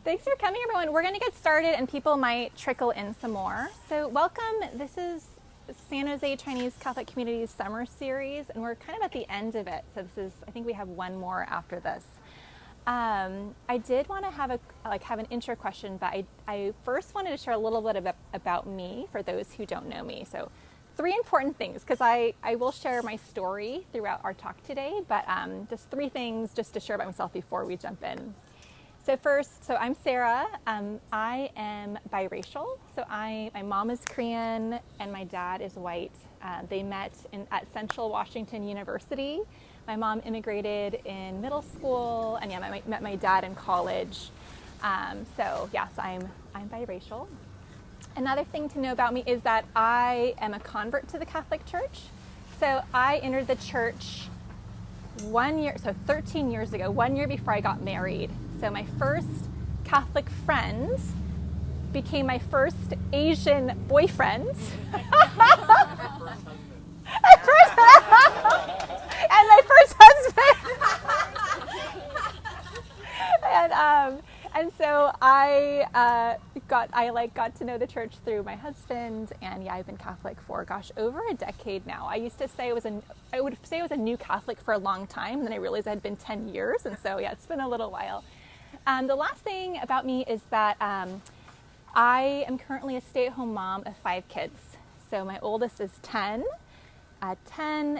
Thanks for coming, everyone. We're going to get started, and people might trickle in some more. So welcome. This is San Jose Chinese Catholic Community's summer series, and we're kind of at the end of it. So I think we have one more after this. I did want to have an intro question, but I first wanted to share a little bit about me for those who don't know me. So 3 important things, because I will share my story throughout our talk today, but just 3 things just to share about myself before we jump in. So first, I'm Sarah. I am biracial. So my mom is Korean and my dad is white. They met at Central Washington University. My mom immigrated in middle school, and I met my dad in college. So yes, I'm biracial. Another thing to know about me is that I am a convert to the Catholic Church. So I entered the church 13 years ago, 1 year before I got married. So my first Catholic friend became my first Asian boyfriend. And my first husband. And so I got to know the church through my husband, and I've been Catholic for over a decade now. I used to say I would say I was a new Catholic for a long time, and then I realized it had been 10 years, and so it's been a little while. The last thing about me is that I am currently a stay-at-home mom of 5 kids. So my oldest is 10,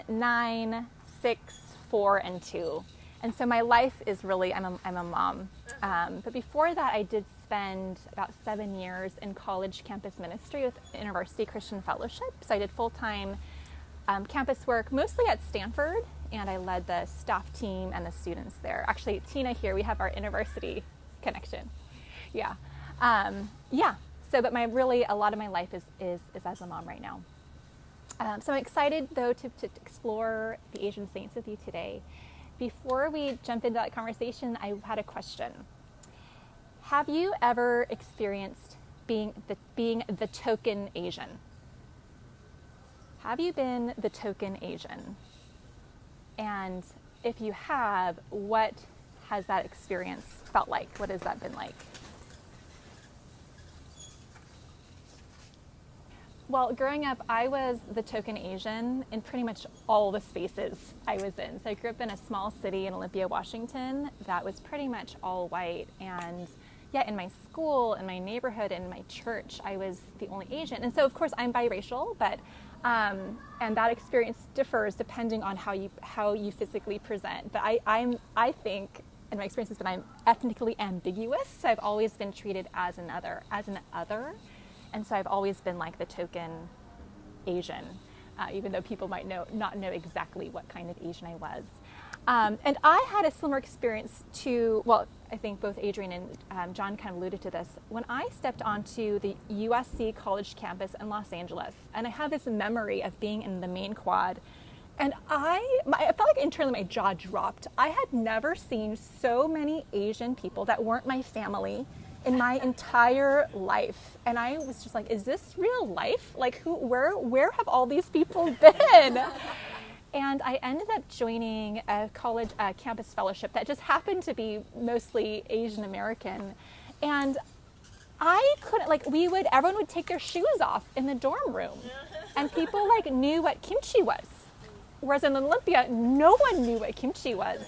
9, 6, 4, and 2. And so my life is really, I'm a mom. But before that, I did spend about 7 years in college campus ministry with University Christian Fellowship. So I did full-time campus work, mostly at Stanford, and I led the staff team and the students there. Actually, Tina here, we have our university connection. Yeah. So, but a lot of my life is as a mom right now. So I'm excited, though, to explore the Asian saints with you today. Before we jump into that conversation, I had a question. Have you ever experienced being the token Asian? Have you been the token Asian? And if you have, what has that experience felt like? What has that been like? Well, growing up, I was the token Asian in pretty much all the spaces I was in. So I grew up in a small city in Olympia, Washington, that was pretty much all white. And in my school, in my neighborhood, in my church, I was the only Asian. And so, of course, I'm biracial, but and that experience differs depending on how you physically present. But I think, and my experience has been, I'm ethnically ambiguous. So I've always been treated as an other. And so I've always been like the token Asian, even though people might not know exactly what kind of Asian I was. And I had a similar experience to, I think both Adrian and John kind of alluded to this, when I stepped onto the USC college campus in Los Angeles. And I have this memory of being in the main quad. And I felt like internally my jaw dropped. I had never seen so many Asian people that weren't my family in my entire life. And I was just like, is this real life? Like, where have all these people been? And I ended up joining a college campus fellowship that just happened to be mostly Asian American. And I couldn't, everyone would take their shoes off in the dorm room. And people knew what kimchi was. Whereas in Olympia, no one knew what kimchi was.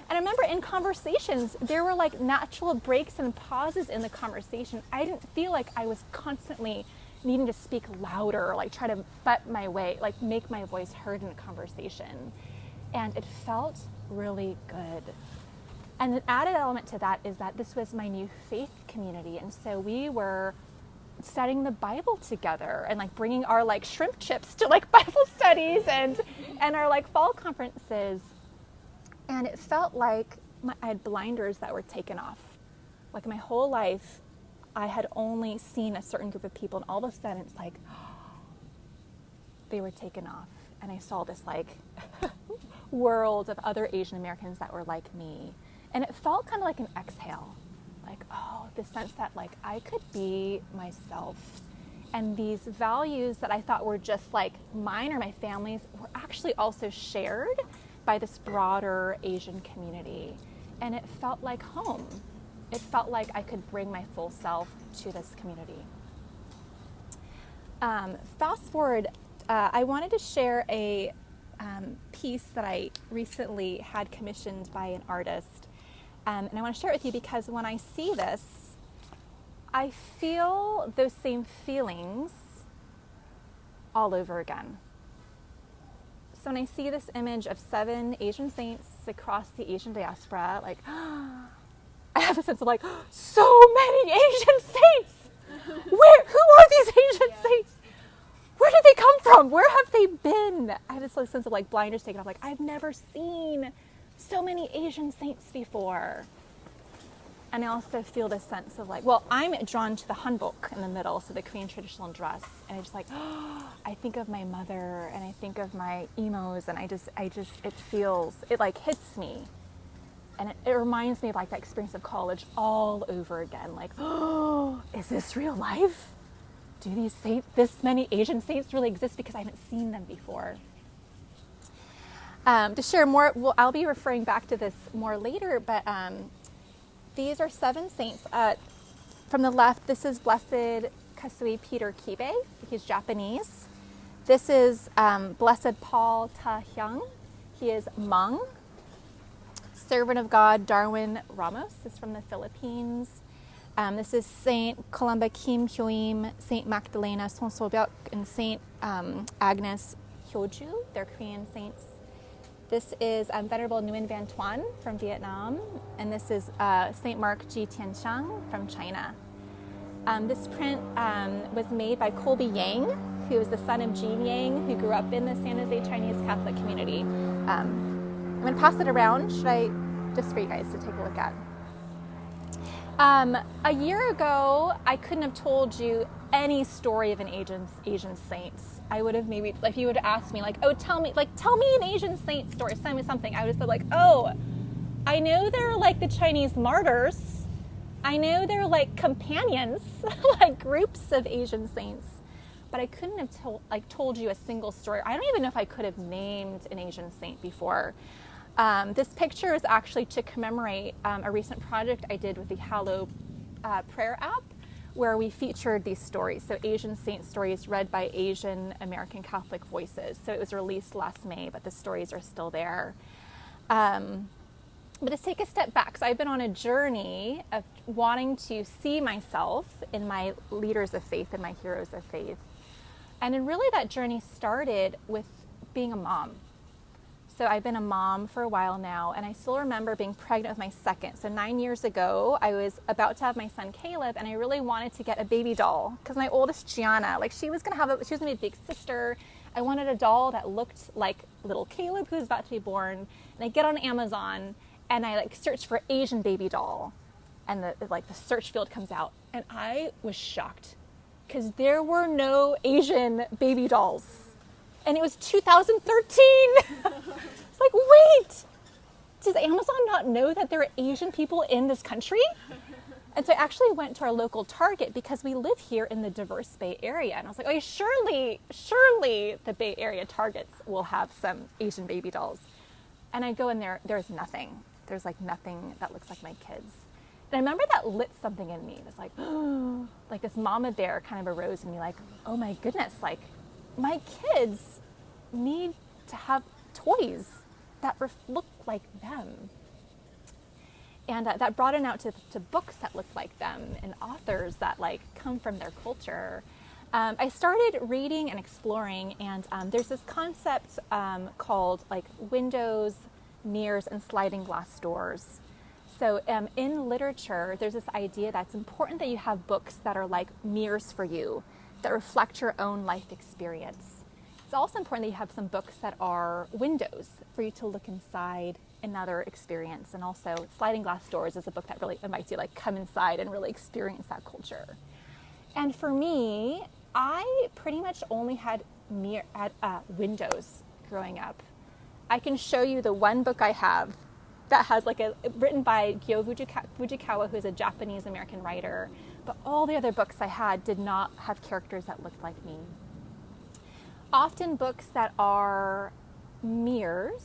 And I remember in conversations, there were natural breaks and pauses in the conversation. I didn't feel like I was constantly needing to speak louder, or try to butt my way, make my voice heard in a conversation. And it felt really good. And an added element to that is that this was my new faith community. And so we were studying the Bible together and bringing our shrimp chips to Bible studies and our fall conferences. And it felt like I had blinders that were taken off. My whole life, I had only seen a certain group of people, and all of a sudden it's they were taken off. And I saw this world of other Asian Americans that were like me. And it felt kind of like an exhale. The sense that I could be myself. And these values that I thought were just mine or my family's were actually also shared by this broader Asian community. And it felt like home. it felt like I could bring my full self to this community. Fast forward, I wanted to share a piece that I recently had commissioned by an artist. And I want to share it with you because when I see this, I feel those same feelings all over again. So when I see this image of 7 Asian saints across the Asian diaspora, like, I have a sense of like, so many Asian saints! Who are these Asian saints? Where did they come from? Where have they been? I have this sense of like blinders taken off, like, I've never seen so many Asian saints before. And I also feel this sense of like, well, I'm drawn to the hanbok in the middle, so the Korean traditional dress. And I just like, I think of my mother and I think of my emos, and it like hits me. And it reminds me of like that experience of college all over again. Like, is this real life? Do these saints, this many Asian saints really exist? Because I haven't seen them before. To share more, well, I'll be referring back to this more later, but these are 7 saints. From the left, this is Blessed Kasui Peter Kibe. He's Japanese. This is Blessed Paul Ta Hyung. He is Hmong. Servant of God Darwin Ramos is from the Philippines. This is Saint Columba Kim Hyoim, Saint Magdalena Son Sobyok, and Saint Agnes Hyoju. They're Korean saints. This is Venerable Nguyen Van Tuan from Vietnam, and this is Saint Mark Ji Tianxiang from China. This print was made by Colby Yang, who is the son of Jean Yang, who grew up in the San Jose Chinese Catholic community. I'm going to pass it around, just for you guys to take a look at. A year ago, I couldn't have told you any story of an Asian saint. I would have maybe, if you would have asked me, like, oh, tell me an Asian saint story, tell me something. I would have said, like, oh, I know they're like the Chinese martyrs. I know they're like companions, like groups of Asian saints. But I couldn't have told you a single story. I don't even know if I could have named an Asian saint before. This picture is actually to commemorate a recent project I did with the Hallow prayer app, where we featured these stories. So Asian saint stories read by Asian American Catholic voices. So it was released last May, but the stories are still there. But let's take a step back. So I've been on a journey of wanting to see myself in my leaders of faith and my heroes of faith. And then really that journey started with being a mom. So I've been a mom for a while now, and I still remember being pregnant with my second. So 9 years ago, I was about to have my son Caleb, and I really wanted to get a baby doll because my oldest Gianna, like she was gonna be a big sister. I wanted a doll that looked like little Caleb, who was about to be born. And I get on Amazon and I search for Asian baby doll, and the search field comes out, and I was shocked because there were no Asian baby dolls. And it was 2013. It's like, wait, does Amazon not know that there are Asian people in this country? And so I actually went to our local Target because we live here in the diverse Bay Area. And I was like, oh, surely the Bay Area Targets will have some Asian baby dolls. And I go in there, there's nothing. There's nothing that looks like my kids. And I remember that lit something in me. It was like this mama bear kind of arose in me, like, oh my goodness, my kids need to have toys that look like them. And that brought it out to books that look like them and authors that come from their culture. I started reading and exploring, and there's this concept called windows, mirrors, and sliding glass doors. So in literature, there's this idea that it's important that you have books that are like mirrors for you, that reflect your own life experience. It's also important that you have some books that are windows for you to look inside another experience. And also Sliding Glass Doors is a book that really invites you to come inside and really experience that culture. And for me, I pretty much only had windows growing up. I can show you the one book I have that has written by Gyo Fujikawa, who's a Japanese American writer. But all the other books I had did not have characters that looked like me. Often books that are mirrors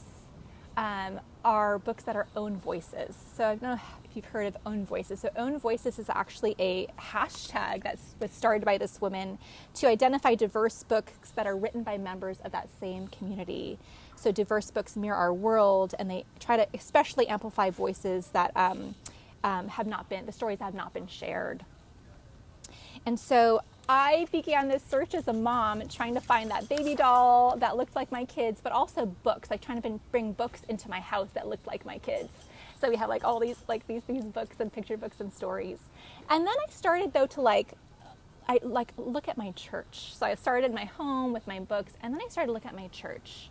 are books that are own voices. So I don't know if you've heard of own voices. So own voices is actually a hashtag that was started by this woman to identify diverse books that are written by members of that same community. So diverse books mirror our world, and they try to especially amplify voices that the stories have not been shared. And so I began this search as a mom, trying to find that baby doll that looked like my kids, but also books, like trying to bring books into my house that looked like my kids. So we have like all these books and picture books and stories. And then I started though to look at my church. So I started in my home with my books, and then I started to look at my church.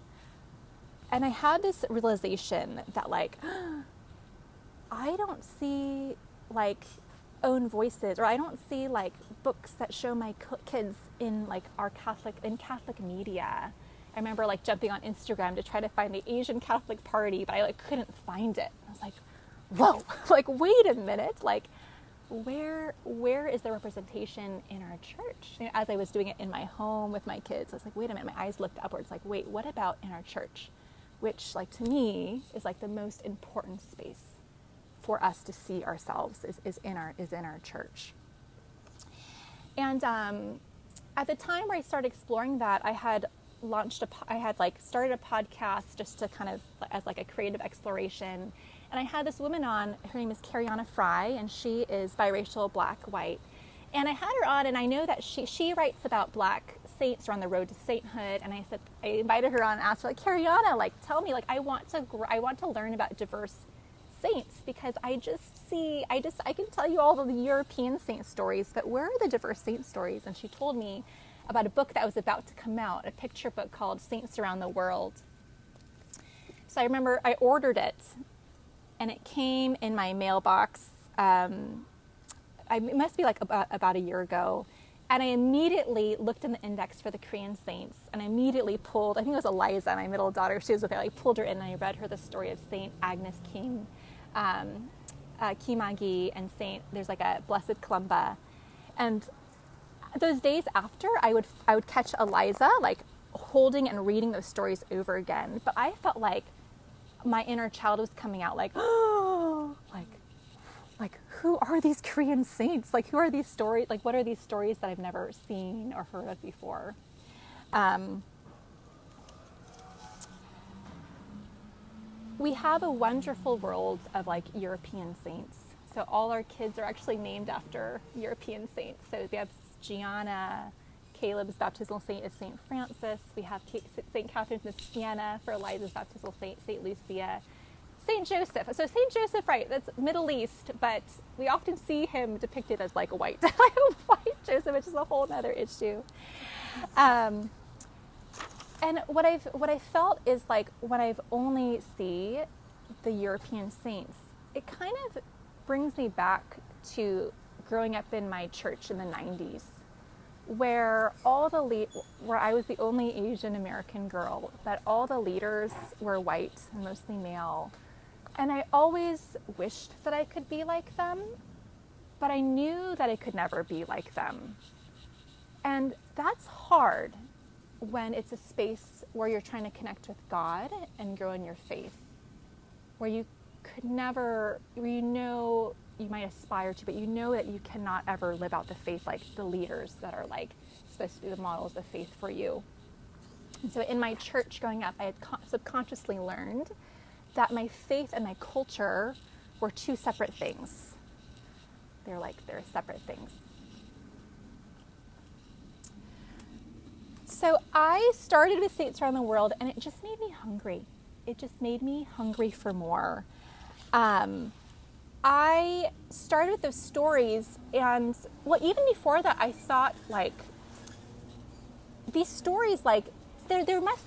And I had this realization that I don't see own voices, or I don't see books that show my kids in Catholic media. I remember jumping on Instagram to try to find the Asian Catholic party, but I couldn't find it. I was like, whoa, wait a minute, where is the representation in our church? As I was doing it in my home with my kids, I was like, wait a minute, my eyes looked upwards, wait, what about in our church? Which to me is the most important space for us to see ourselves is in our church. And at the time where I started exploring that, I had started a podcast just to kind of as a creative exploration. And I had this woman on, her name is Cariana Fry, and she is biracial, black, white. And I had her on, and I know that she writes about black saints or on the road to sainthood. And I invited her on and asked her, Cariana, tell me, I want to learn about diverse saints, because I can tell you all of the European saint stories, but where are the diverse saint stories? And she told me about a book that was about to come out, a picture book called Saints Around the World. So I remember I ordered it, and it came in my mailbox. It must be about a year ago. And I immediately looked in the index for the Korean saints, and I immediately pulled, I think it was Eliza, my middle daughter, she was with me, I pulled her in, and I read her the story of Saint Agnes Kim, Kimagi, and there's a Blessed Columba. And those days after, I would catch Eliza, holding and reading those stories over again. But I felt like my inner child was coming out who are these Korean saints? Who are these stories? What are these stories that I've never seen or heard of before? We have a wonderful world of European saints. So all our kids are actually named after European saints. So we have Gianna, Caleb's baptismal saint is Saint Francis. We have Saint Catherine of Siena for Eliza's baptismal saint, Saint Lucia. Saint Joseph. So Saint Joseph, right, that's Middle East, but we often see him depicted as white. White Joseph, which is a whole other issue. And what I felt is when I've only see the European saints, it kind of brings me back to growing up in my church in the 90s, where where I was the only Asian American girl, that all the leaders were white and mostly male. And I always wished that I could be like them, but I knew that I could never be like them. And that's hard when it's a space where you're trying to connect with God and grow in your faith, where you might aspire to, but you know that you cannot ever live out the faith like the leaders that are supposed to be the models of faith for you. And so in my church growing up, I had subconsciously learned that my faith and my culture were two separate things. They're separate things. So I started with Saints Around the World, and it just made me hungry. It just made me hungry for more. I started with those stories, and even before that, I thought these stories there must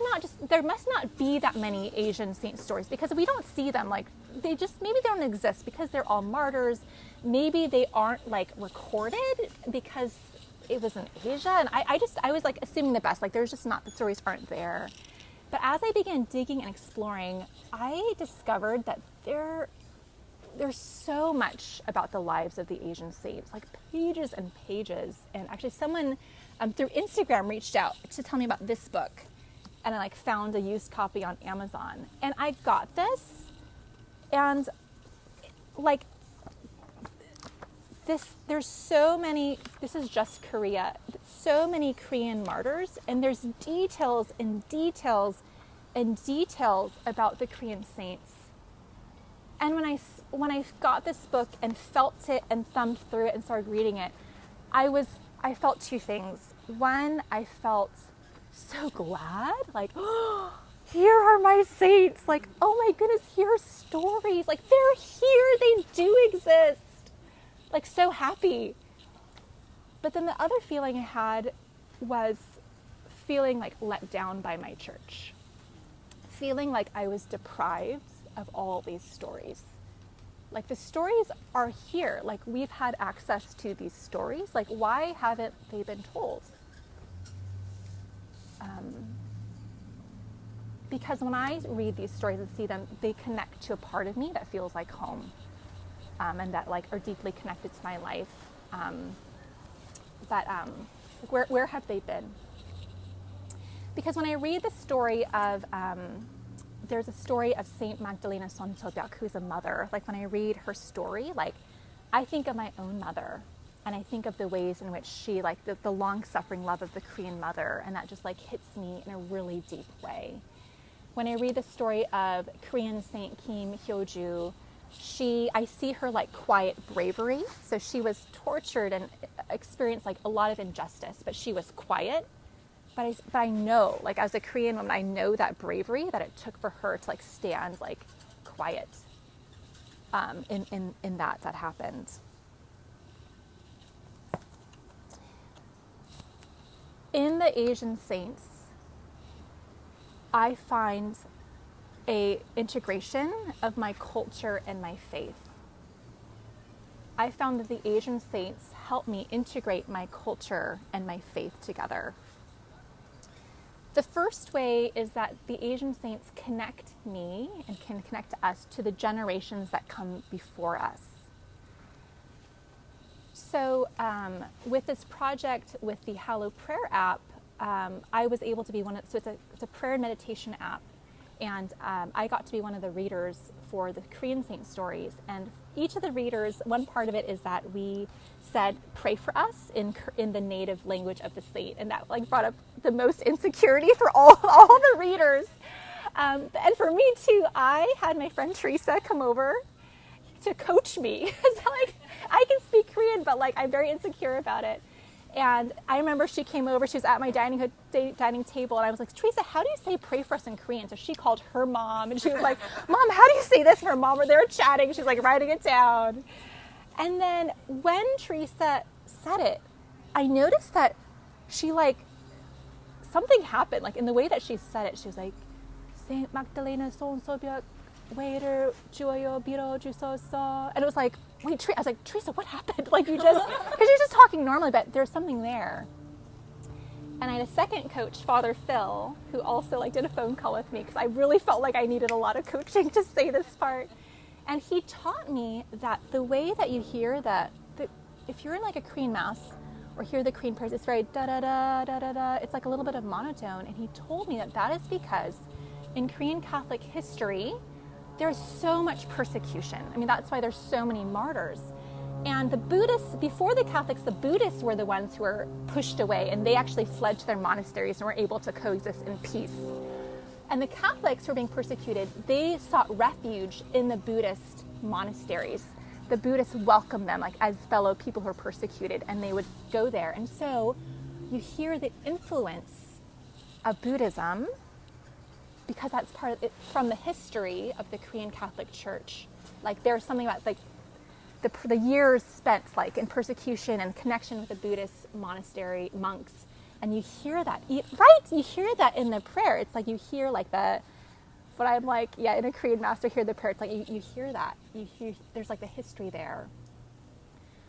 not be that many Asian saint stories, because we don't see them. Maybe they don't exist because they're all martyrs. Maybe they aren't recorded because it was in Asia. And I was assuming the best. There's just not, the stories aren't there. But as I began digging and exploring, I discovered that there's so much about the lives of the Asian saints, pages and pages. And actually someone through Instagram reached out to tell me about this book. And I found a used copy on Amazon. And I got this And like there's so many, this is just Korea, so many Korean martyrs, and there's details and details and details about the Korean saints. And when I got this book and felt it and thumbed through it and started reading it, I felt two things. One, I felt so glad, like, oh, here are my saints. Like, oh my goodness, here are stories. Like, they're here, they do exist. Like, so happy. But then the other feeling I had was feeling like let down by my church. Feeling like I was deprived of all these stories. Like, the stories are here. Like, we've had access to these stories. Like, why haven't they been told? Because when I read these stories and see them, they connect to a part of me that feels like home, and that like are deeply connected to my life. Where have they been? Because when I read the story of, there's a story of Saint Magdalena Sonsobyak, who's a mother. Like, when I read her story, like, I think of my own mother, and I think of the ways in which she, like, the long-suffering love of the Korean mother, and that just like hits me in a really deep way. When I read the story of Korean Saint Kim Hyo-ju, I see her like quiet bravery. So she was tortured and experienced like a lot of injustice, but she was quiet. But I know, like, as a Korean woman, I know that bravery that it took for her to like stand like quiet in that happened. In the Asian saints, I find a integration of my culture and my faith. I found that the Asian saints help me integrate my culture and my faith together. The first way is that the Asian saints connect me and can connect us to the generations that come before us. So with this project with the Hallow Prayer app, I was able to be so it's a prayer and meditation app, and I got to be one of the readers for the Korean saint stories. And each of the readers, one part of it is that we said, pray for us in the native language of the saint, and that like brought up the most insecurity for all the readers. And for me too, I had my friend Teresa come over to coach me. It's like, I can speak Korean, but like I'm very insecure about it. And I remember she came over, she was at my dining table, and I was like, Teresa, how do you say pray for us in Korean? So she called her mom, and she was like, Mom, how do you say this? And her mom were there chatting, she's like writing it down. And then when Teresa said it, I noticed that she like, something happened, like in the way that she said it. She was like, Saint Magdalena Sonsobyak, waiter, 주어요 빌어주소서. And it was like, wait, I was like, Teresa, what happened? Like, because you're just talking normally, but there's something there. And I had a second coach, Father Phil, who also like did a phone call with me because I really felt like I needed a lot of coaching to say this part. And he taught me that the way that you hear if you're in like a Korean mass or hear the Korean prayers, it's very da-da-da, da-da-da. It's like a little bit of monotone. And he told me that is because in Korean Catholic history, there's so much persecution. I mean, that's why there's so many martyrs. And the Buddhists, before the Catholics, the Buddhists were the ones who were pushed away, and they actually fled to their monasteries and were able to coexist in peace. And the Catholics who were being persecuted, they sought refuge in the Buddhist monasteries. The Buddhists welcomed them like as fellow people who were persecuted, and they would go there. And so you hear the influence of Buddhism, because that's part of it from the history of the Korean Catholic Church. Like there's something about like the years spent like in persecution and connection with the Buddhist monastery monks, and you hear that, right? You hear that in the prayer. It's like you hear like what I'm like, yeah, in a Korean mass, hear the prayer. It's like you hear that. You hear there's like the history there.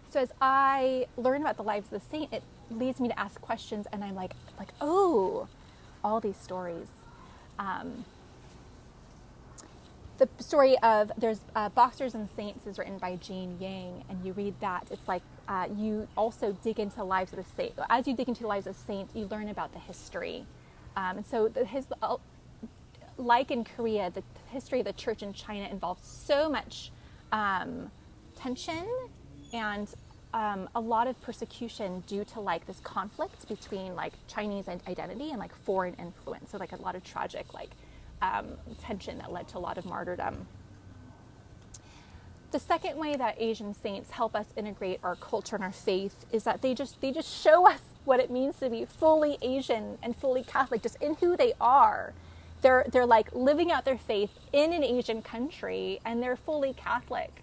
So as I learn about the lives of the saint, it leads me to ask questions, and I'm like, oh, all these stories. The story of there's Boxers and Saints is written by Jane Yang, and you read that. It's like you also dig into the lives of the saints. As you dig into the lives of saints, you learn about the history. And so like in Korea, the history of the church in China involves so much tension and a lot of persecution due to like this conflict between like Chinese identity and like foreign influence. So like a lot of tragic like tension that led to a lot of martyrdom. The second way that Asian saints help us integrate our culture and our faith is that they just show us what it means to be fully Asian and fully Catholic, just in who they are. They're like living out their faith in an Asian country, and they're fully Catholic.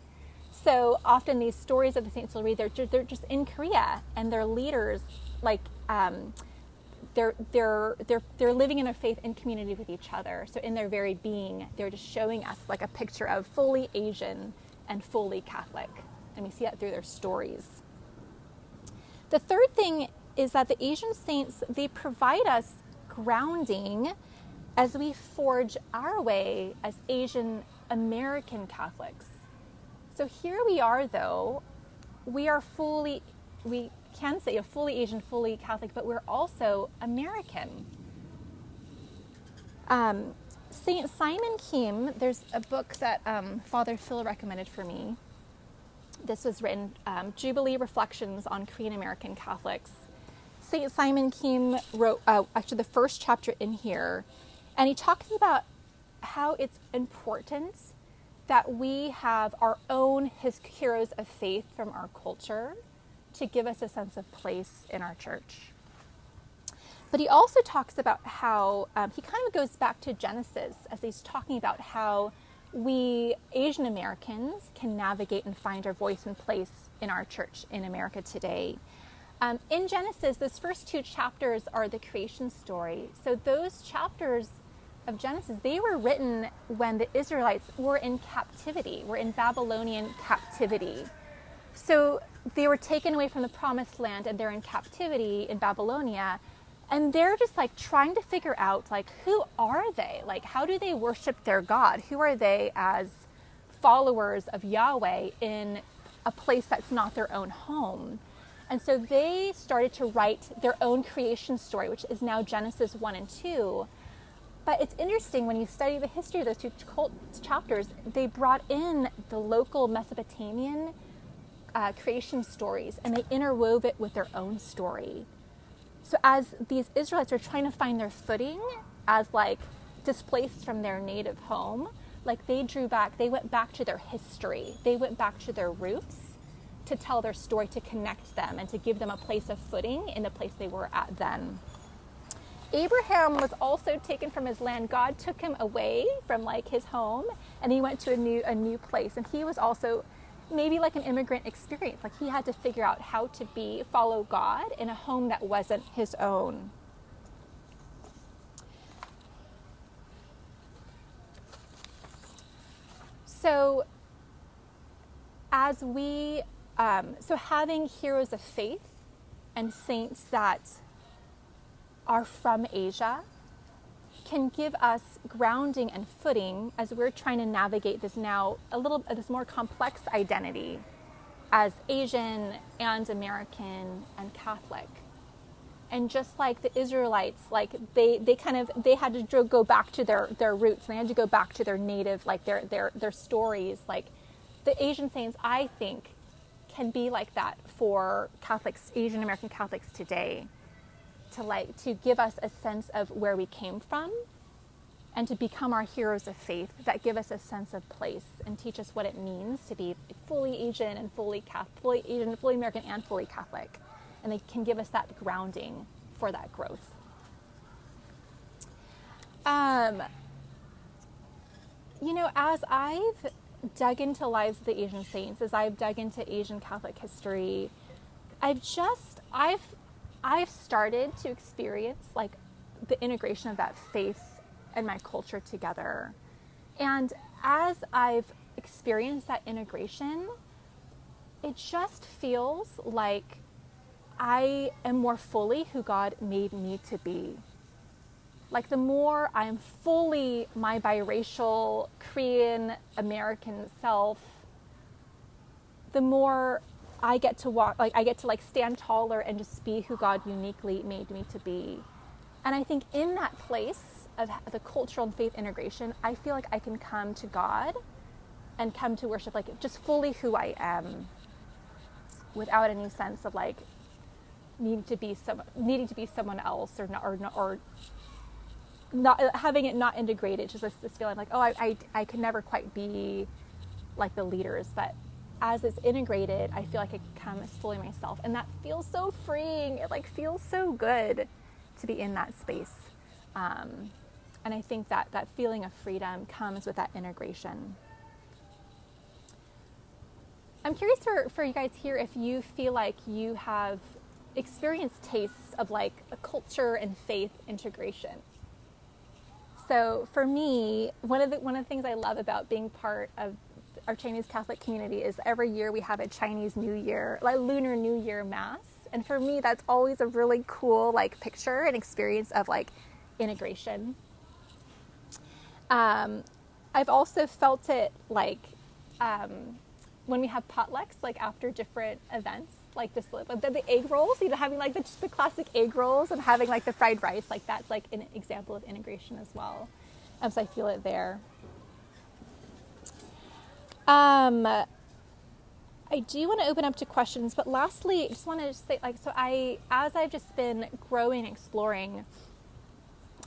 So often these stories of the saints we'll read, they're just in Korea, and their leaders like they're living in their faith in community with each other. So in their very being, they're just showing us like a picture of fully Asian and fully Catholic. And we see that through their stories. The third thing is that the Asian saints, they provide us grounding as we forge our way as Asian American Catholics. So here we are, though, we can say a fully Asian, fully Catholic, but we're also American. St. Simon Kim, there's a book that Father Phil recommended for me. This was written, Jubilee Reflections on Korean American Catholics. St. Simon Kim wrote actually the first chapter in here, and he talks about how it's important that we have our own heroes of faith from our culture to give us a sense of place in our church. But he also talks about how, he kind of goes back to Genesis as he's talking about how we Asian Americans can navigate and find our voice and place in our church in America today. In Genesis, those first two chapters are the creation story. So those chapters of Genesis, they were written when the Israelites were in captivity, were in Babylonian captivity. So they were taken away from the promised land, and they're in captivity in Babylonia. And they're just like trying to figure out, like, who are they? Like, how do they worship their God? Who are they as followers of Yahweh in a place that's not their own home? And so they started to write their own creation story, which is now Genesis 1 and 2. But it's interesting when you study the history of those two chapters, they brought in the local Mesopotamian creation stories, and they interwove it with their own story. So as these Israelites are trying to find their footing as like displaced from their native home, like they went back to their history. They went back to their roots to tell their story, to connect them and to give them a place of footing in the place they were at then. Abraham was also taken from his land. God took him away from like his home, and he went to a new place. And he was also maybe like an immigrant experience. Like he had to figure out how to follow God in a home that wasn't his own. So having heroes of faith and saints that are from Asia can give us grounding and footing as we're trying to navigate this this more complex identity as Asian and American and Catholic. And just like the Israelites, like they had to go back to their roots. They had to go back to their native, like their stories. Like the Asian saints, I think, can be like that for Catholics, Asian American Catholics today. To give us a sense of where we came from, and to become our heroes of faith that give us a sense of place and teach us what it means to be fully Asian and fully Asian, fully American and fully Catholic. And they can give us that grounding for that growth. As I've dug into lives of the Asian saints, as I've dug into Asian Catholic history, I've started to experience like the integration of that faith and my culture together. And as I've experienced that integration, it just feels like I am more fully who God made me to be. Like the more I'm fully my biracial Korean American self, the more I get to walk, like I get to like stand taller and just be who God uniquely made me to be. And I think in that place of the cultural and faith integration, I feel like I can come to God and come to worship like just fully who I am, without any sense of like needing to be someone else, or not having it not integrated. Just this feeling like, oh, I can never quite be like the leaders, but as it's integrated, I feel like I can come as fully myself, and that feels so freeing. It like feels so good to be in that space, and I think that feeling of freedom comes with that integration. I'm curious for you guys here if you feel like you have experienced tastes of like a culture and faith integration. So for me, one of the things I love about being part of our Chinese Catholic community is every year we have a Chinese New Year, like Lunar New Year Mass. And for me, that's always a really cool like picture and experience of like integration. I've also felt it like when we have potlucks, like after different events, like just the egg rolls, you know, having like the classic egg rolls and having like the fried rice, like that's like an example of integration as well. So I feel it there. I do want to open up to questions, but lastly, I just want to say, like, so as I've just been growing, exploring,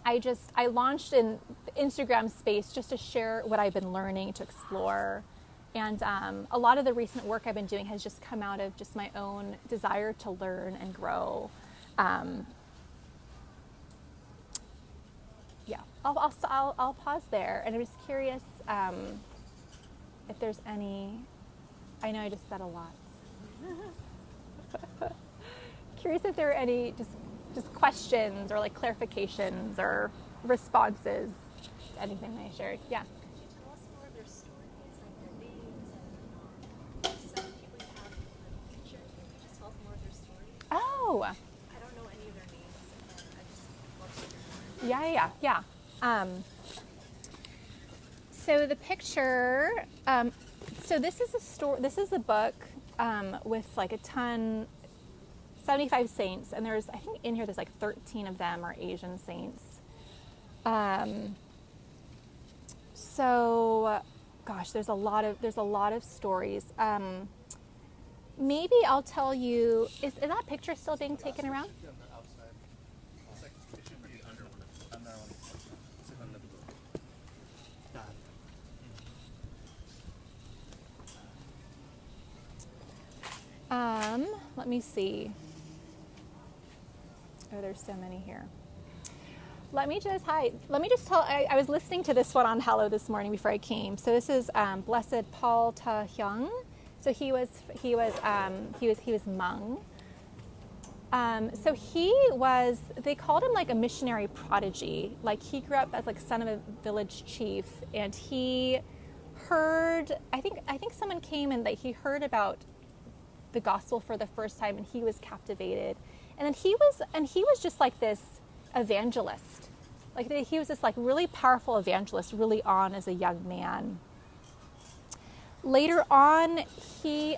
I launched in the Instagram space just to share what I've been learning, to explore. And a lot of the recent work I've been doing has just come out of just my own desire to learn and grow. I'll pause there, and I'm just curious if there's any. I know I just said a lot. Curious if there are any just questions or like clarifications or responses to anything I shared. Yeah. Oh. I don't know any of their names. I just love to hear more. Yeah. So the picture, so this is a story. This is a book with like 75 saints, and there's, I think in here there's like 13 of them are Asian saints. So, gosh, there's a lot of stories. Maybe I'll tell you, is that picture still being taken around? Let me see. Oh, there's so many here. Let me just tell, I was listening to this one on Hello this morning before I came. So this is Blessed Paul Ta Hyung. So he was Hmong. So they called him like a missionary prodigy. Like he grew up as like son of a village chief, and he heard, I think someone came and that he heard about the gospel for the first time, and he was captivated. And then he was just like this evangelist. Like he was this like really powerful evangelist early on as a young man. Later on, he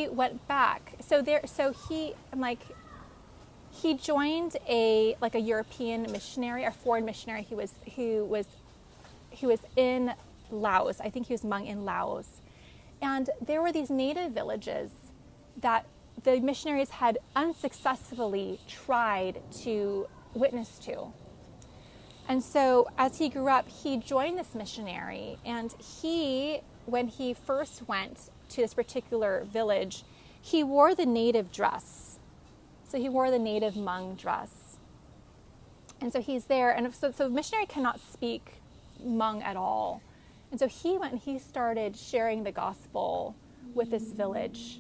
went back. He joined a European missionary, a foreign missionary who was in Laos. I think he was Hmong in Laos. And there were these native villages that the missionaries had unsuccessfully tried to witness to. And so as he grew up, he joined this missionary, and when he first went to this particular village, he wore the native dress. So he wore the native Hmong dress. And so he's there, and so the missionary cannot speak Hmong at all. And so he went and he started sharing the gospel with this village.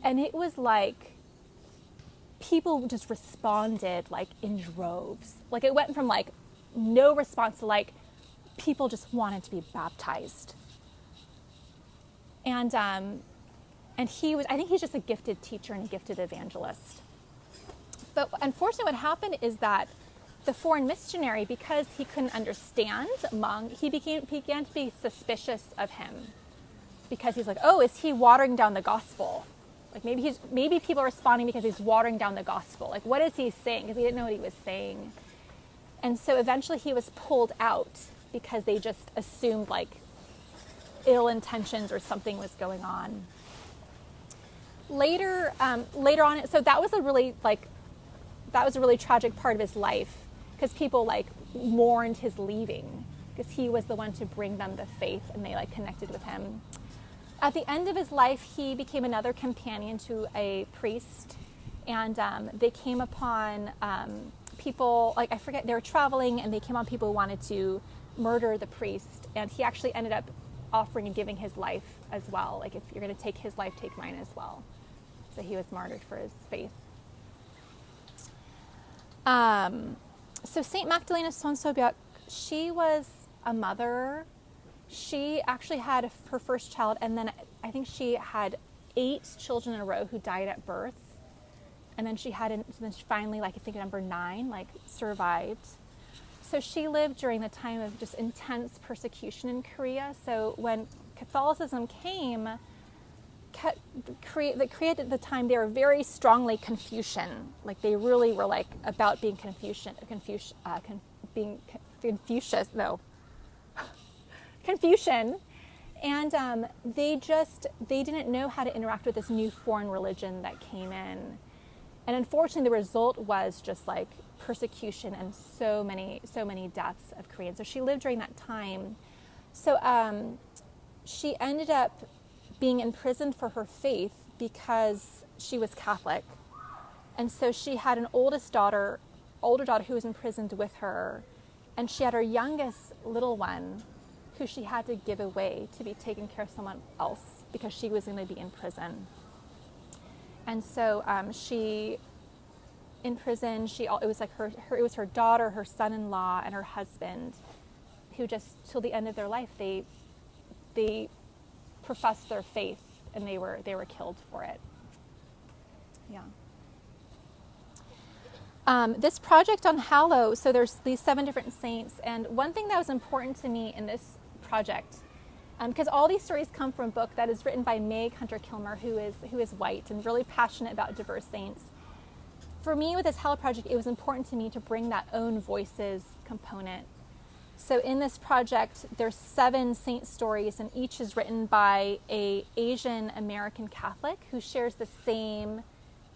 And it was like people just responded like in droves. Like it went from like no response to like people just wanted to be baptized. And I think he's just a gifted teacher and a gifted evangelist. But unfortunately what happened is that the foreign missionary, because he couldn't understand Hmong, he began to be suspicious of him, because he's like, oh, is he watering down the gospel? Like maybe people are responding because he's watering down the gospel. Like, what is he saying? Because he didn't know what he was saying. And so eventually he was pulled out because they just assumed like ill intentions or something was going on. Later on, so that was a really tragic part of his life, because people like mourned his leaving, because he was the one to bring them the faith, and they like connected with him. At the end of his life, he became another companion to a priest, and they came upon people, like I forget, they were traveling, and they came on people who wanted to murder the priest, and he actually ended up offering and giving his life as well. Like, if you're going to take his life, take mine as well. So he was martyred for his faith. So Saint Magdalena Sonsobiak, she was a mother. She actually had her first child, and then I think she had 8 children in a row who died at birth. And then she finally, like I think number 9, like survived. So she lived during the time of just intense persecution in Korea. So when Catholicism came, the Korea at the time, they were very strongly Confucian. Like they really were like about being Confucius. And they didn't know how to interact with this new foreign religion that came in. And unfortunately, the result was just like persecution and so many deaths of Koreans. So she lived during that time. So she ended up being imprisoned for her faith because she was Catholic. And so she had an older daughter who was imprisoned with her. And she had her youngest little one who she had to give away to be taken care of someone else because she was going to be in prison. And so in prison, it was like it was her daughter, her son-in-law, and her husband, who just till the end of their life they professed their faith, and they were killed for it. Yeah. This project on Hallow, so there's these 7 different saints, and one thing that was important to me in this project, because all these stories come from a book that is written by Meg Hunter Kilmer, who is white and really passionate about diverse saints. For me, with this Hallow project, it was important to me to bring that own voices component. So in this project, there's 7 saint stories, and each is written by an Asian American Catholic who shares the same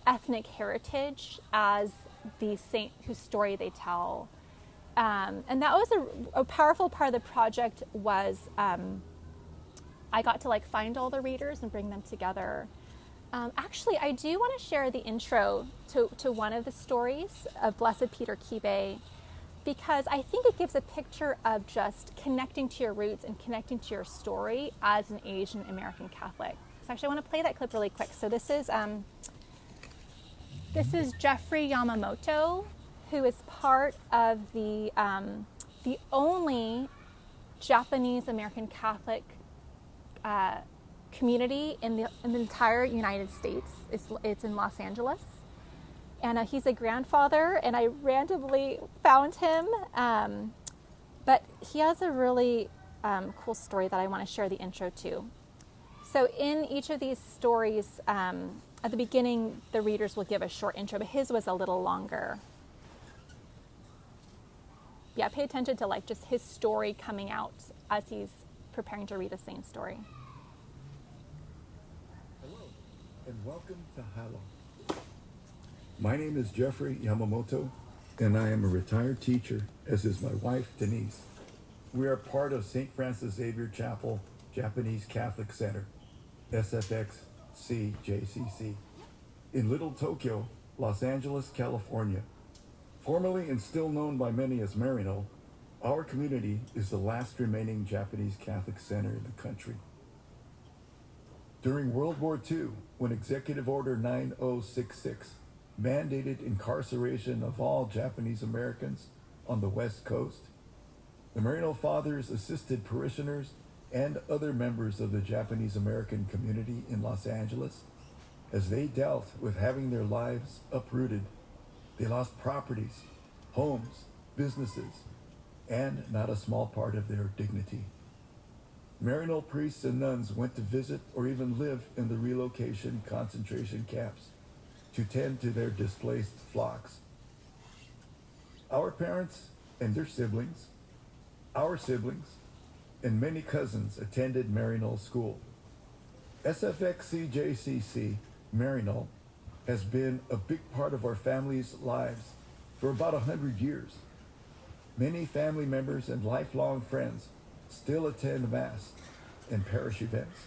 ethnic heritage as the saint whose story they tell. And that was a powerful part of the project. Was I got to like find all the readers and bring them together. Actually, I do want to share the intro to one of the stories of Blessed Peter Kibe, because I think it gives a picture of just connecting to your roots and connecting to your story as an Asian American Catholic. So actually, I want to play that clip really quick. So this is Jeffrey Yamamoto, who is part of the only Japanese American Catholic community in the entire United States. It's in Los Angeles. And he's a grandfather, and I randomly found him. But he has a really cool story that I want to share the intro to. So in each of these stories, at the beginning, the readers will give a short intro, but his was a little longer. Yeah, pay attention to like just his story coming out as he's preparing to read a saint story. Hello, and welcome to Hallow. My name is Jeffrey Yamamoto, and I am a retired teacher, as is my wife, Denise. We are part of St. Francis Xavier Chapel Japanese Catholic Center, SJCCM, in Little Tokyo, Los Angeles, California. Formerly and still known by many as Marino, our community is the last remaining Japanese Catholic center in the country. During World War II, when Executive Order 9066 mandated incarceration of all Japanese Americans on the West Coast, the Marino Fathers assisted parishioners and other members of the Japanese American community in Los Angeles as they dealt with having their lives uprooted. They lost properties, homes, businesses, and not a small part of their dignity. Maryknoll priests and nuns went to visit or even live in the relocation concentration camps to tend to their displaced flocks. Our parents and their siblings, our siblings, and many cousins attended Maryknoll School. SJCCM Maryknoll has been a big part of our family's lives for about 100 years. Many family members and lifelong friends still attend Mass and parish events.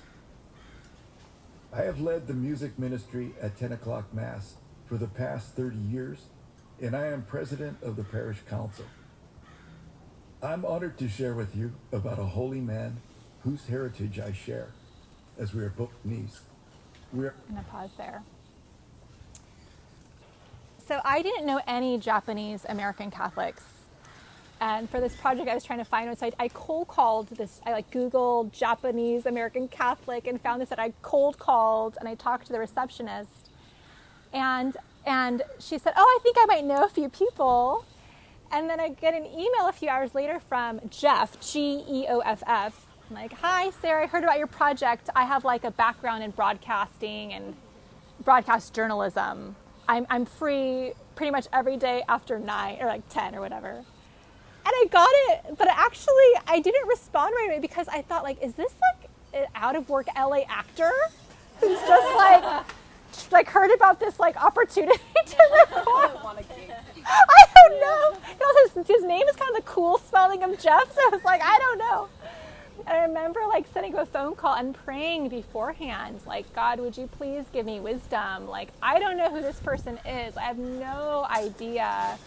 I have led the music ministry at 10 o'clock Mass for the past 30 years, and I am president of the parish council. I'm honored to share with you about a holy man whose heritage I share, as we are both niece. I'm going to pause there. So I didn't know any Japanese American Catholics. And for this project I was trying to find, so I cold called this, I Googled Japanese American Catholic and found this, that I cold called and I talked to the receptionist. And she said, oh, I think I might know a few people. And then I get an email a few hours later from Jeff, Geoff. I'm like, hi, Sarah, I heard about your project. I have a background in broadcasting and broadcast journalism. I'm free pretty much every day after 9 or 10 or whatever. And I got it, but I didn't respond right away because I thought, is this an out of work LA actor who's just heard about this opportunity to record? I don't know. His name is kind of the cool spelling of Jeff, so I was I don't know. And I remember sending him a phone call and praying beforehand, God, would you please give me wisdom? I don't know who this person is. I have no idea.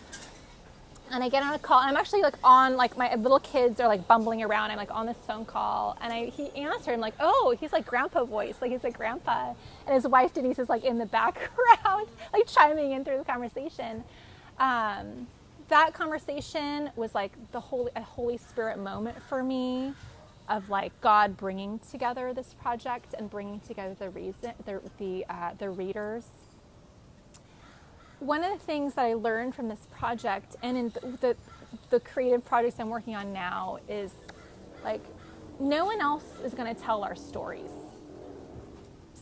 And I get on a call, and I'm actually on, my little kids are bumbling around. I'm on this phone call, and he answered. I'm oh, he's grandpa voice, he's a grandpa. And his wife Denise is in the background, chiming in through the conversation. That conversation was a Holy Spirit moment for me, of God bringing together this project and bringing together the readers. One of the things that I learned from this project and in the creative projects I'm working on now is no one else is going to tell our stories.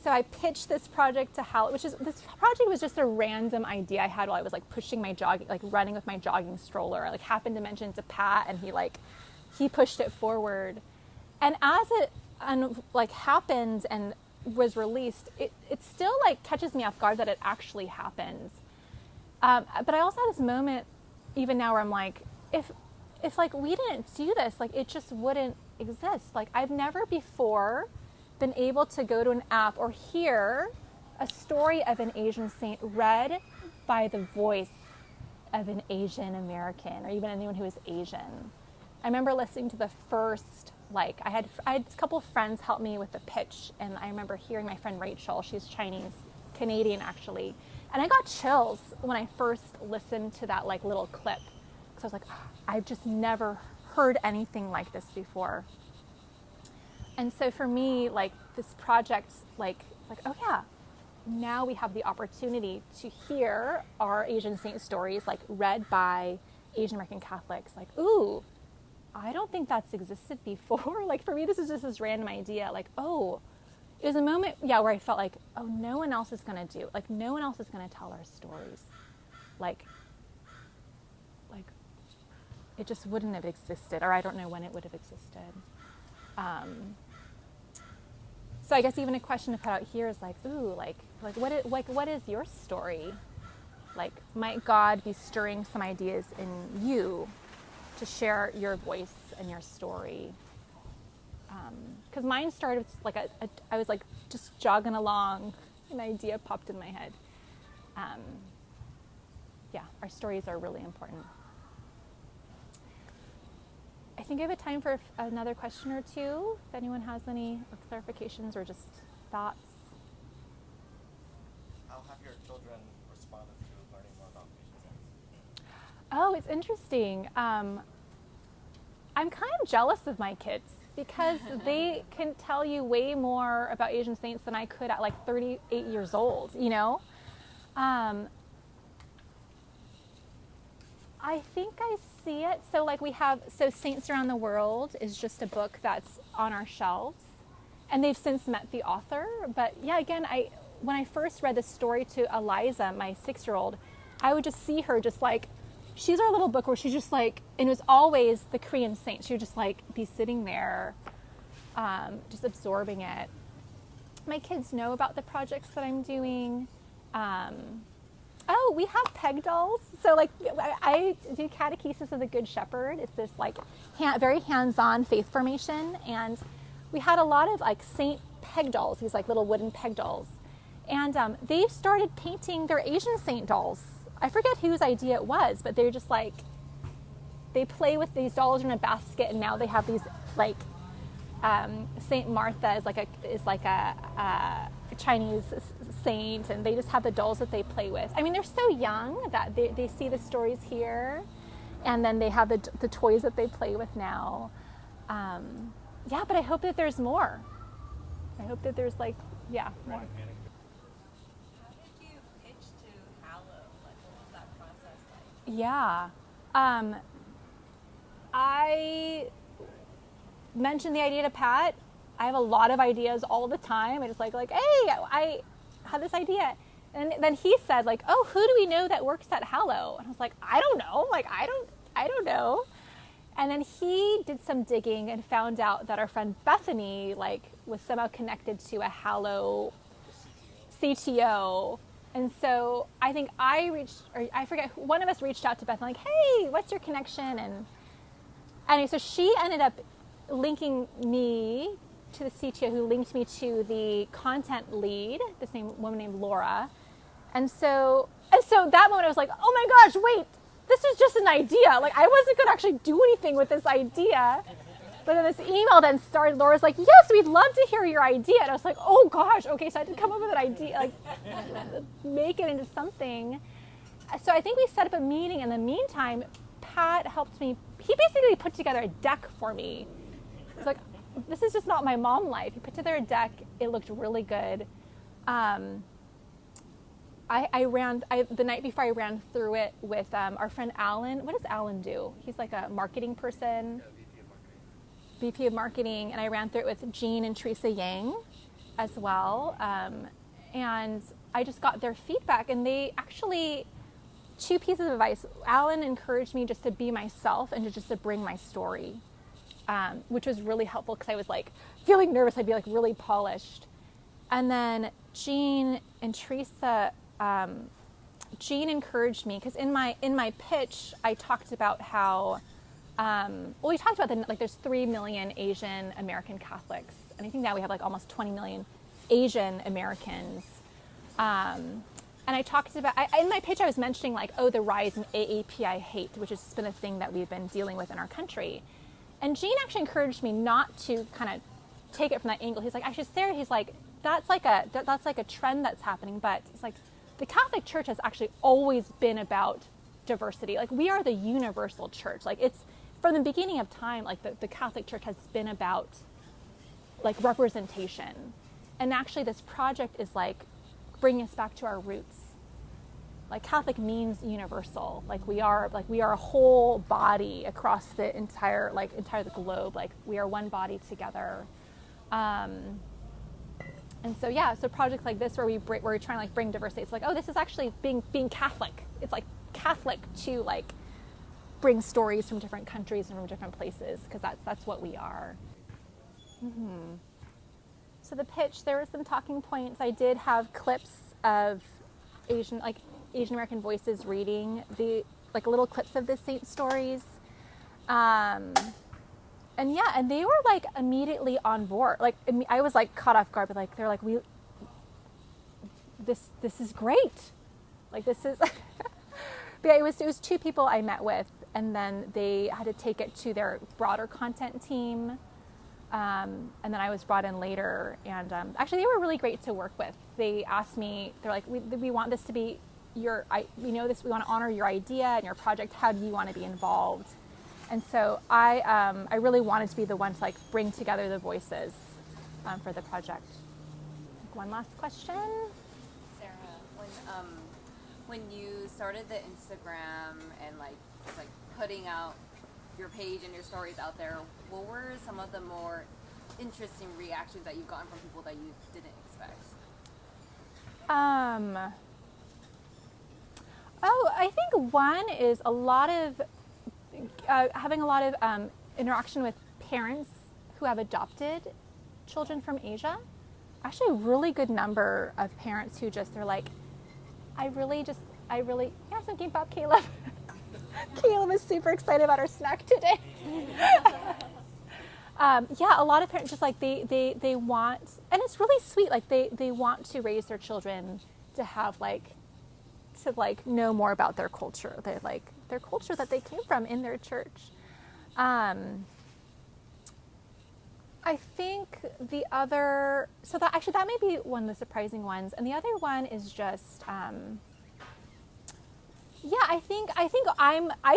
So I pitched this project to Hal, this project was just a random idea I had while I was pushing my running with my jogging stroller. I happened to mention it to Pat, and he pushed it forward. And as it happened and was released, it still catches me off guard that it actually happens. But I also had this moment, even now, where I'm if we didn't do this, it just wouldn't exist. I've never before been able to go to an app or hear a story of an Asian saint read by the voice of an Asian American, or even anyone who is Asian. I remember listening to the first, I had a couple of friends help me with the pitch, and I remember hearing my friend Rachel, she's Chinese, Canadian actually, and I got chills when I first listened to that little clip. So I was I've just never heard anything like this before. And so for me, this project, oh yeah, now we have the opportunity to hear our Asian saint stories, read by Asian American Catholics. Ooh, I don't think that's existed before. For me, this is just this random idea. Oh, it was a moment, yeah, where I felt oh, no one else is going to do. No one else is going to tell our stories. It just wouldn't have existed, or I don't know when it would have existed. So I guess even a question to put out here is ooh, what is your story? Might God be stirring some ideas in you to share your voice and your story? Because mine started with I was just jogging along, an idea popped in my head. Yeah, our stories are really important. I think I have a time for another question or two, if anyone has any clarifications or just thoughts. How have your children responded to learning more about Asian saints? Oh, it's interesting. I'm kind of jealous of my kids because they can tell you way more about Asian saints than I could at 38 years old, I I think I see it. So like Saints Around the World is just a book that's on our shelves, and they've since met the author. But yeah, again, when I first read the story to Eliza, my 6-year-old, I would just see her just like, she's our little book where she's just like, and it was always the Korean saint. She would just like be sitting there, just absorbing it. My kids know about the projects that I'm doing. Oh, we have peg dolls. So like I do Catechesis of the Good Shepherd. It's this like very hands-on faith formation. And we had a lot of like saint peg dolls, these like little wooden peg dolls. And they've started painting their Asian saint dolls. I forget whose idea it was, but they're just like, they play with these dolls in a basket, and now they have these like, Saint Martha is like a Chinese saint, and they just have the dolls that they play with. I mean, they're so young that they see the stories here, and then they have the toys that they play with now. Yeah, but I hope that there's more. I hope that there's like, yeah, more. How did you pitch to Hallow? Like, what was that process like? Yeah. I mentioned the idea to Pat. I have a lot of ideas all the time. I just like, hey, I have this idea. And then he said like, oh, who do we know that works at Hallow? And I was like, I don't know. Like, I don't know. And then he did some digging and found out that our friend Bethany like was somehow connected to a Hallow CTO. And so I think I forget, one of us reached out to Bethany like, hey, what's your connection? And anyway, so she ended up linking me to the CTO, who linked me to the content lead, this woman named Laura. And so that moment I was like, oh my gosh, wait, this is just an idea. Like, I wasn't going to actually do anything with this idea. But then this email then started. Laura's like, yes, we'd love to hear your idea. And I was like, oh gosh, okay, so I had to come up with an idea, like make it into something. So I think we set up a meeting. In the meantime, Pat helped me. He basically put together a deck for me. It's like, this is just not my mom life. He put together a deck. It looked really good. The night before I ran through it with our friend Alan. What does Alan do? He's like a marketing person. VP of marketing. And I ran through it with Jean and Teresa Yang as well. And I just got their feedback, and they actually, 2 pieces of advice. Alan encouraged me just to be myself and to bring my story, which was really helpful because I was like feeling nervous. I'd be like really polished. And then Jean and Teresa, Jean encouraged me because in my pitch I talked about how we talked about there's 3 million Asian American Catholics, and I think now we have like almost 20 million Asian Americans. And I talked about, in my pitch I was mentioning like, the rise in AAPI hate, which has been a thing that we've been dealing with in our country. And Jean actually encouraged me not to kind of take it from that angle. He's like, actually, Sarah, he's like, that's like a trend that's happening, but it's like the Catholic Church has actually always been about diversity. Like, we are the universal church. Like, it's from the beginning of time, like the Catholic Church has been about like representation. And actually this project is like bringing us back to our roots. Like, Catholic means universal. Like, we are a whole body across the entire the globe. Like, we are one body together. And so, yeah, so projects like this where we're trying to like bring diversity, it's like, this is actually being Catholic. It's like Catholic to like bring stories from different countries and from different places, because that's what we are. Mm-hmm. So the pitch, there were some talking points. I did have clips of Asian American voices reading the like little clips of the saint stories. And they were like immediately on board. Like, I was like caught off guard, but like they're like, this is great. Like, this is but yeah, it was 2 people I met with, and then they had to take it to their broader content team. And then I was brought in later, and actually they were really great to work with. They asked me, they're like, we want this to be we know this, we want to honor your idea and your project. How do you want to be involved? And so I really wanted to be the one to like bring together the voices for the project. One last question. Sarah, when you started the Instagram and like just like putting out your page and your stories out there, what were some of the more interesting reactions that you've gotten from people that you didn't expect? Oh, I think one is a lot of having a lot of interaction with parents who have adopted children from Asia. Actually, a really good number of parents who just are like, I really, have some kimbap, Caleb. Caleb is super excited about our snack today. Yeah, a lot of parents just like they want, and it's really sweet. Like they want to raise their children to have to know more about their culture. They like their culture that they came from in their church. I think the other, so that may be one of the surprising ones, and the other one is just, yeah, I think I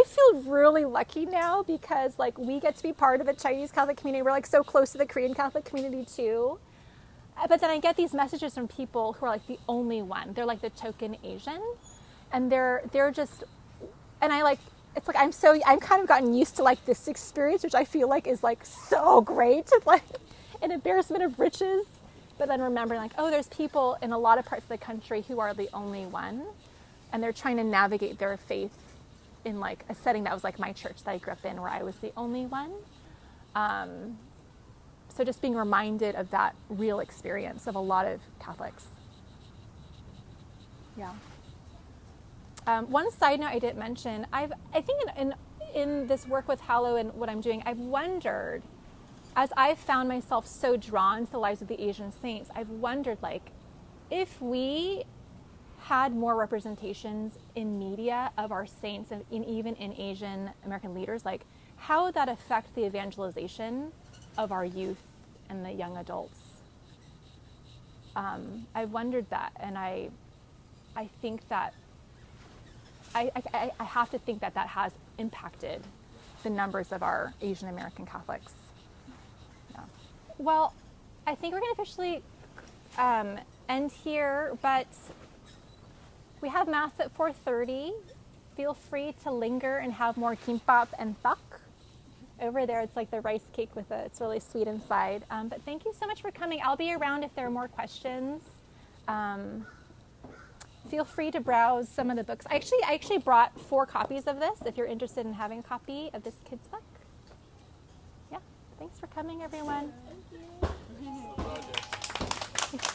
feel really lucky now because like we get to be part of the Chinese Catholic community. We're like so close to the Korean Catholic community too. But then I get these messages from people who are like the only one. They're like the token Asian, and they're just, and I like, it's like I'm kind of gotten used to like this experience, which I feel like is like so great, like an embarrassment of riches. But then remembering like, oh, there's people in a lot of parts of the country who are the only one, and they're trying to navigate their faith in like a setting that was like my church that I grew up in, where I was the only one. So just being reminded of that real experience of a lot of Catholics. Yeah. One side note I didn't mention, I think in this work with Hallow and what I'm doing, I've wondered, as I've found myself so drawn to the lives of the Asian saints, I've wondered like, if we had more representations in media of our saints and even in Asian American leaders, like how would that affect the evangelization of our youth and the young adults? I've wondered that, and I think that I have to think that has impacted the numbers of our Asian American Catholics. Yeah. Well, I think we're going to officially end here, but we have Mass at 4:30. Feel free to linger and have more kimbap and bak. Over there, it's like the rice cake it's really sweet inside. But thank you so much for coming. I'll be around if there are more questions. Feel free to browse some of the books. I actually brought 4 copies of this if you're interested in having a copy of this kid's book. Yeah, thanks for coming, everyone. Thank you.